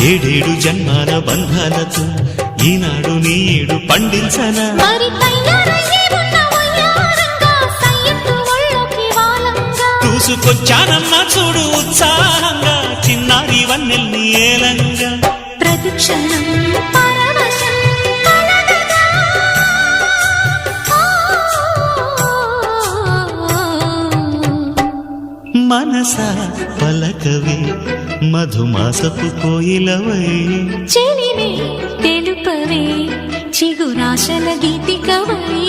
ఏడేడు జన్మాల బంధాలతో ఈనాడు నీడు పండించనా మరి తయారయ్యే ఉన్న వయ్యారంగా సయ్యత్తు ఒళ్ళోకి వాలంగా చూసుకొచ్చానమ్మా చూడు ఉత్సాహంగా చిన్నారి వన్నెల్ని ఏలంగా ప్రతిక్షణం పరవశం కలగగా మనసా పలకవే మధుమాసపు కోయిలవై చెలివే తెలుపవే చిగురాశల గీతికవై